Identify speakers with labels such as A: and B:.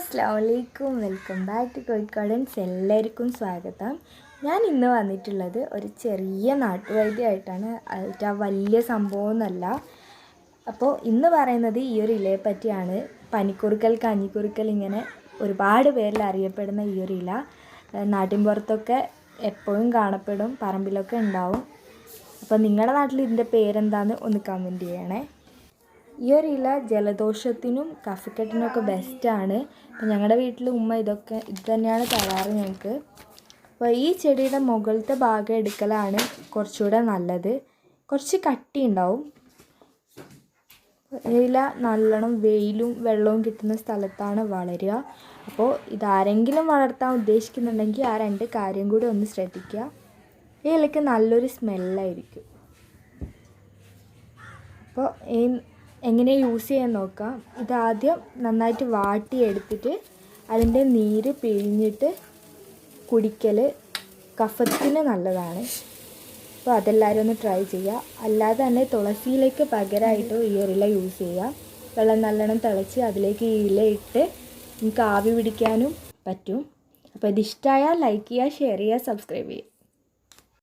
A: അസ്സലാമു അലൈക്കും. Welcome back to കോഴിക്കോടൻസ്. എല്ലാവർക്കും സ്വാഗതം. ഞാൻ ഇന്ന് വന്നിട്ടുള്ളത് ഒരു ചെറിയ നാട്ടുവൈദ്യമായിട്ടാണ്. അത് വലിയ സംഭവമൊന്നുമല്ല. അപ്പോൾ ഇന്ന് പറയുന്നത് ഈ ഒരു ഇലയെ പറ്റിയാണ്. പനിക്കുറുക്കൽ, കഞ്ഞിക്കുറുക്കൽ, ഇങ്ങനെ ഒരുപാട് പേരിൽ അറിയപ്പെടുന്ന ഈ ഒരു ഇല നാട്ടിൻപുറത്തൊക്കെ എപ്പോഴും കാണപ്പെടും, പറമ്പിലൊക്കെ ഉണ്ടാവും. അപ്പോൾ നിങ്ങളുടെ നാട്ടിൽ ഇതിൻ്റെ പേരെന്താണെന്ന് ഒന്ന് കമൻറ്റ് ചെയ്യണേ. ഈ ഒരു ഇല ജലദോഷത്തിനും കഫക്കെട്ടിനൊക്കെ ബെസ്റ്റാണ്. അപ്പോൾ ഞങ്ങളുടെ വീട്ടിൽ ഉമ്മ ഇത് തന്നെയാണ് തരാറ് ഞങ്ങൾക്ക്. അപ്പോൾ ഈ ചെടിയുടെ മുകളിലത്തെ ഭാഗം എടുക്കലാണ് കുറച്ചുകൂടെ നല്ലത്. കുറച്ച് കട്ടി ഉണ്ടാവും. ഇല നല്ലോണം വെയിലും വെള്ളവും കിട്ടുന്ന സ്ഥലത്താണ് വളരുക. അപ്പോൾ ഇതാരെങ്കിലും വളർത്താൻ ഉദ്ദേശിക്കുന്നുണ്ടെങ്കിൽ ആ രണ്ട് കാര്യം കൂടി ഒന്ന് ശ്രദ്ധിക്കുക. ഈ ഇലയ്ക്ക് നല്ലൊരു സ്മെല്ലായിരിക്കും. അപ്പോൾ എങ്ങനെ യൂസ് ചെയ്യാൻ നോക്കാം. ഇതാദ്യം നന്നായിട്ട് വാട്ടിയെടുത്തിട്ട് അതിൻ്റെ നീര് പിഴിഞ്ഞിട്ട് കുടിക്കൽ കഫത്തിന് നല്ലതാണ്. അപ്പോൾ അതെല്ലാവരും ഒന്ന് ട്രൈ ചെയ്യുക. അല്ലാതെ തന്നെ തുളസിയിലേക്ക് പകരമായിട്ട് ഈ ഒരു ഇല യൂസ് ചെയ്യുക. വെള്ളം നല്ലോണം തിളച്ച് അതിലേക്ക് ഈ ഇല ഇട്ട് നമുക്ക് ആവി പിടിക്കാനും പറ്റും. അപ്പോൾ ഇതിഷ്ടമായാൽ ലൈക്ക് ചെയ്യുക, ഷെയർ ചെയ്യുക, സബ്സ്ക്രൈബ് ചെയ്യുക.